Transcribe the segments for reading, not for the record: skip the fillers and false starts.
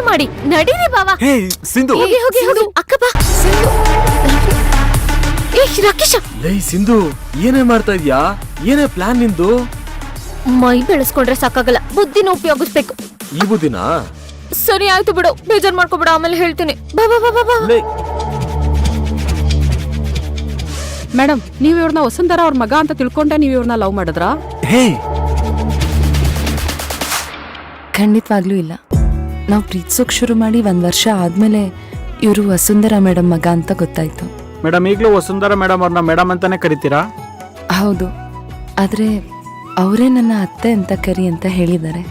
ಮಾಡಿ ನಡೀರಿ ಬಾವಾ. ಹೇ ಸಿಂಧು, ಹೋಗಿ ಹೋಗಿ ಹೋಗಿ ಅಕ್ಕ ಬಾ. ಸಿಂಧು ಏ ರಾಕೇಶ, ಲೇ ಸಿಂಧು ಏನೇ ಮಾಡ್ತಾ ಇದ್ಯಾ? ಏನೇ ಪ್ಲಾನ್ ನಿಂದು? ಮೈ ಬೆಳೆಸ್ಕೊಂಡ್ರೆ ಸಾಕಾಗಲ್ಲ, ಬುದ್ಧಿನ ಉಪಯೋಗಿಸ್ಬೇಕು. ಈ ಬುದ್ಧಿನ? ಸರಿ ಆಯ್ತು ಬಿಡು, ಬೇಜಾರ್ ಮಾಡ್ಕೋಬೇಡ, ಆಮೇಲೆ ಹೇಳ್ತೀನಿ. ಬಾ ಬಾ ಬಾ ಬಾ. ಮೇಡಮ್, ನೀವ್ ಇವ್ರನ್ನ ವಸುಂಧರಾ ಅವ್ರ ಮಗ ಅಂತ ತಿಳ್ಕೊಂಡೆ ನೀವ್ ಇವ್ರನ್ನ ಲವ್ ಮಾಡಿದ್ರಾ? ಹೇ ಖಂಡಿತವಾಗ್ಲೂ ಇಲ್ಲ. ನಾವು ಪ್ರೀತಿಸೋಕ್ ಶುರು ಮಾಡಿ 1 ವರ್ಷ ಆದ್ಮೇಲೆ ಇವರು ವಸುಂಧರಾ ಮೇಡಮ್ ಮಗ ಅಂತ ಗೊತ್ತಾಯ್ತು. ಮೇಡಮ್, ಈಗಲೂ ವಸುಂಧರಾ ಮೇಡಮ್ ಅವ್ರನ್ನ ಮೇಡಮ್ ಅಂತಾನೆ ಕರಿತೀರಾ? ಹೌದು, ಆದ್ರೆ ಅವರೇ ನನ್ನ ಅತ್ತೆ ಅಂತ ಕರಿ ಅಂತ ಹೇಳಿದ್ದಾರೆ.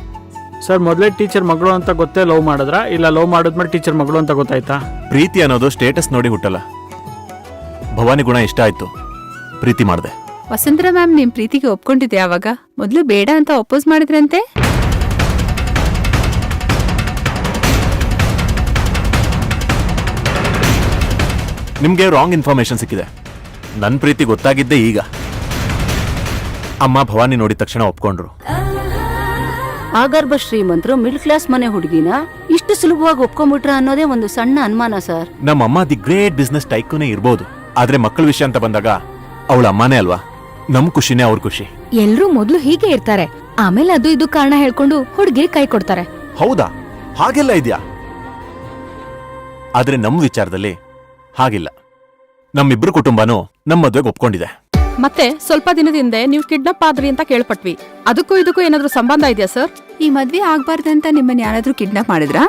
ಸರ್, ಮೊದಲೇ ಟೀಚರ್ ಮಗಳು ಅಂತ ಗೊತ್ತೇ ಲವ್ ಮಾಡಿದ್ರಾ, ಇಲ್ಲ ಲವ್ ಮಾಡಿದ್ಮೇಲೆ ಟೀಚರ್ ಮಗಳು ಅಂತ ಗೊತ್ತಾಯ್ತಾ? ಪ್ರೀತಿ ಅನ್ನೋದು ಸ್ಟೇಟಸ್ ನೋಡಿ ಹುಟ್ಟಲ್ಲ. ಭವಾನಿ ಗುಣ ಇಷ್ಟ ಆಯ್ತು, ಪ್ರೀತಿ ಮಾಡ್ದೆ. ವಸುಂಧರಾ ಮ್ಯಾಮ್ ನಿಮ್ ಪ್ರೀತಿಗೆ ಒಪ್ಕೊಂಡಿದ್ದೆ ಯಾವಾಗ? ಮೊದ್ಲು ಬೇಡ ಅಂತ ಅಪೋಸ್ ಮಾಡಿದ್ರಂತೆ. ನಿಮ್ಗೆ ರಾಂಗ್ ಇನ್ಫಾರ್ಮೇಶನ್ ಸಿಕ್ಕಿದೆ. ನನ್ನ ಪ್ರೀತಿ ಗೊತ್ತಾಗಿದ್ದೆ ಈಗ. ಅಮ್ಮ ಭವಾನಿ ನೋಡಿದ ತಕ್ಷಣ ಒಪ್ಕೊಂಡ್ರು. ಆಗರ್ಭ ಶ್ರೀಮಂತರು ಮಿಡ್ಲ್ ಕ್ಲಾಸ್ ಮನೆ ಹುಡುಗಿನ ಇಷ್ಟು ಸುಲಭವಾಗಿ ಒಪ್ಕೊಂಡ್ಬಿಟ್ರ ಅನ್ನೋದೇ ಒಂದು ಸಣ್ಣ ಅನುಮಾನ ಸರ್. ನಮ್ಮಮ್ಮ ದಿ ಗ್ರೇಟ್ ಬಿಸ್ನೆಸ್ ಟೈಕೂನೇ ಇರ್ಬೋದು, ಆದ್ರೆ ಮಕ್ಕಳ ವಿಷಯ ಅಂತ ಬಂದಾಗ ಅವಳ ಅಮ್ಮನೇ ಅಲ್ವಾ. ನಮ್ ಖುಷಿನೇ ಅವ್ರ ಖುಷಿ. ಎಲ್ರೂ ಮೊದ್ಲು ಹೀಗೆ ಇರ್ತಾರೆ, ಆಮೇಲೆ ಅದು ಇದು ಕಾರಣ ಹೇಳ್ಕೊಂಡು ಹುಡುಗಿ ಕೈ ಕೊಡ್ತಾರೆ. ಹೌದಾ? ಹಾಗೆಲ್ಲ ಇದ್ಯಾ? ಆದ್ರೆ ನಮ್ ವಿಚಾರದಲ್ಲಿ ಹಾಗಿಲ್ಲ. ನಮ್ಮಿಬ್ರು ಕುಟುಂಬನೂ ನಮ್ಮ ಮದ್ವೆಗೆ ಒಪ್ಕೊಂಡಿದೆ. ಮತ್ತೆ ಸ್ವಲ್ಪ ದಿನದ ಹಿಂದೆ ನೀವು ಕಿಡ್ನಾಪ್ ಆದ್ರಿ ಅಂತ ಕೇಳ್ಪಟ್ವಿ. ಅದಕ್ಕೂ ಇದಕ್ಕೂ ಏನಾದ್ರೂ ಸಂಬಂಧ ಇದೆಯಾ ಸರ್? ಈ ಮದ್ವೆ ಆಗ್ಬಾರ್ದಂತ ನಿಮ್ಮನ್ನ ಯಾರಾದ್ರೂ ಕಿಡ್ನಾಪ್ ಮಾಡಿದ್ರಾ?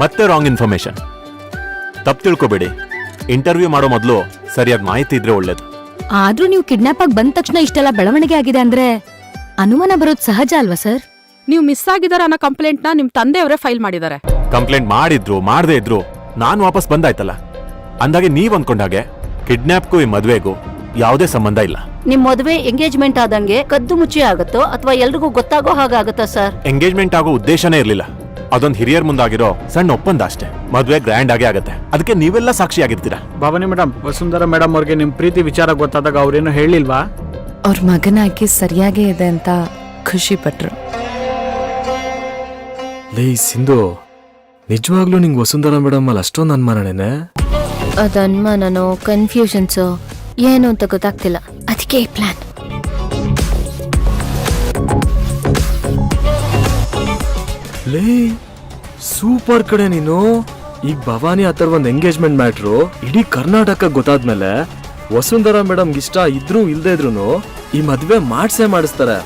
ಮತ್ತೆ ರಾಂಗ್ ಇನ್ಫಾರ್ಮೇಶನ್. ತಪ್ಪು ತಿಳ್ಕೊಬೇಡಿ. ಇಂಟರ್ವ್ಯೂ ಮಾಡೋ ಮೊದಲು ಸರಿಯಾದ ಮಾಹಿತಿ ಇದ್ರೆ ಒಳ್ಳೇದು. ಆದ್ರೂ ನೀವು ಕಿಡ್ನಾಪ್ ಆಗಿ ಬಂದ ತಕ್ಷಣ ಇಷ್ಟೆಲ್ಲ ಬೆಳವಣಿಗೆ ಆಗಿದೆ ಅಂದ್ರೆ ಅನುಮಾನ ಬರೋದು ಸಹಜ ಅಲ್ವಾ ಸರ್? ನೀವು ಮಿಸ್ ಆಗಿದಾರ ಅನ್ನೋ ಕಂಪ್ಲೇಂಟ್ ನ ನಿಮ್ ತಂದೆಯವರೇ ಫೈಲ್ ಮಾಡಿದ್ದಾರೆ. ಕಂಪ್ಲೇಂಟ್ ಮಾಡಿದ್ರು ಮಾಡದೇ ಇದ್ರು ನಾನು ವಾಪಸ್ ಬಂದಾಯ್ತಲ್ಲ. ಅಂದಾಗೆ ನೀವ್ ಅನ್ಕೊಂಡಾಗೆ ಕಿಡ್ನಾಪ್ಗೂ ಈ ಮದ್ವೆಗೂ ಯಾವುದೇ ಸಂಬಂಧ ಇಲ್ಲ. ನಿಮ್ ಮದುವೆ ಎಂಗೇಜ್ಮೆಂಟ್ ಆದಂಗೆ ಕದ್ದು ಮುಚ್ಚಿ ಆಗತ್ತೋ ಅಥವಾ ಎಲ್ರಿಗೂ ಗೊತ್ತಾಗೋ ಹಾಗಾಗತ್ತಾ ಸರ್? ಎಂಗೇಜ್ಮೆಂಟ್ ಆಗೋ ಉದ್ದೇಶನೇ ಇರ್ಲಿಲ್ಲ. ಅದೊಂದ್ ಹಿರಿಯರ್ ಮುಂದಾಗಿರೋ ಸಣ್ಣ ಒಪ್ಪಂದ ಅಷ್ಟೇ. ಮದ್ವೆ ಗ್ರ್ಯಾಂಡ್ ಆಗೇ ಆಗತ್ತೆ. ಅದಕ್ಕೆ ನೀವೆಲ್ಲ ಸಾಕ್ಷಿಯಾಗಿರ್ತೀರಾ. ಭವಾನಿ ಮೇಡಮ್, ವಸುಂಧರಾ ಮೇಡಮ್ ಅವ್ರಿಗೆ ನಿಮ್ ಪ್ರೀತಿ ವಿಚಾರ ಗೊತ್ತಾದಾಗ ಅವ್ರೇನು ಹೇಳಿಲ್ವಾ? ಅವ್ರ ಮಗನಾಗಿ ಸರಿಯಾಗೇ ಇದೆ ಅಂತ ಖುಷಿ ಪಟ್ರು. ಲೇ ಸಿಂಧು, ನಿಜವಾಗ್ಲೂ ನಿಂಗೆ ವಸುಂಧರಾ ಮೇಡಮ್ ಅಲ್ಲಿ ಅಷ್ಟೊಂದು ಅನುಮಾನನೇನೆ? ಅದ ಅನುಮಾನನೋ ಕನ್ಫ್ಯೂಷನ್ಸೋ ಏನು ಅಂತ ಗೊತ್ತಾಗ್ತಿಲ್ಲ, ಅದಕ್ಕೆ ಈ ಪ್ಲಾನ್. ಲೇ ಸೂಪರ್ ಕಡೆ ನೀನು. ಈಗ ಭವಾನಿ ಆ ಥರ ಒಂದು ಎಂಗೇಜ್ಮೆಂಟ್ ಮ್ಯಾಟ್ರು ಇಡೀ ಕರ್ನಾಟಕ ಗೊತ್ತಾದ್ಮೇಲೆ ವಸುಂಧರಾ ಮೇಡಮ್ ಇಷ್ಟ ಇದ್ರು ಇಲ್ದೇ ಇದ್ರು ಈ ಮದ್ವೆ ಮಾಡಿಸ್ತಾರೆ.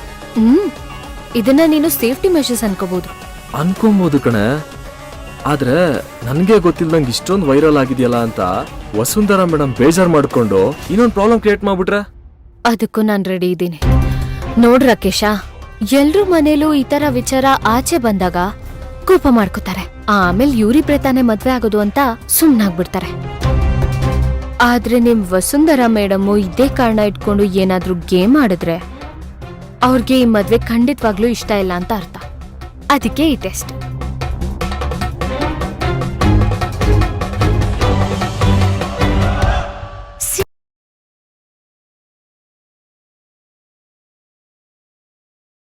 ಇದನ್ನ ನೀನು ಸೇಫ್ಟಿ ಮೆಷರ್ಸ್ ಅನ್ಕೊಬಹುದು ಕಣೆ. ಆದ್ರೆ ನನ್ಗೆ ಗೊತ್ತಿಲ್ದಂಗೆ ಇಷ್ಟೊಂದು ವೈರಲ್ ಆಗಿದೆಯಲ್ಲ ಅಂತ ವಸುಂಧರಾ ಮೇಡಮ್ ಬೇಜಾರ್ ಮಾಡ್ಕೊಂಡು ಇನ್ನೊಂದು ಪ್ರಾಬ್ಲಮ್ ಕ್ರಿಯೇಟ್ ಮಾಡ್ಬಿಟ್ರೆ? ಅದಕ್ಕೂ ನಾನ್ ರೆಡಿ ಇದ್ದೀನಿ. ನೋಡ್ ರಾಕೇಶ, ಎಲ್ರೂ ಮನೇಲೂ ಈ ತರ ವಿಚಾರ ಆಚೆ ಬಂದಾಗ ಕೋಪ ಮಾಡ್ಕೋತಾರೆ, ಆಮೇಲೆ ಇವ್ರಿ ಪ್ರೇತಾನೆ ಮದ್ವೆ ಆಗೋದು ಅಂತ ಸುಮ್ನಾಗ್ಬಿಡ್ತಾರೆ. ಆದ್ರೆ ನಿಮ್ ವಸುಂಧರಾ ಮೇಡಮ್ ಇದೇ ಕಾರಣ ಇಟ್ಕೊಂಡು ಏನಾದ್ರೂ ಗೇಮ್ ಆಡಿದ್ರೆ ಅವ್ರಿಗೆ ಈ ಮದ್ವೆ ಖಂಡಿತವಾಗ್ಲೂ ಇಷ್ಟ ಇಲ್ಲ ಅಂತ ಅರ್ಥ. ಅದಕ್ಕೆ ಈ ಟೆಸ್ಟ್.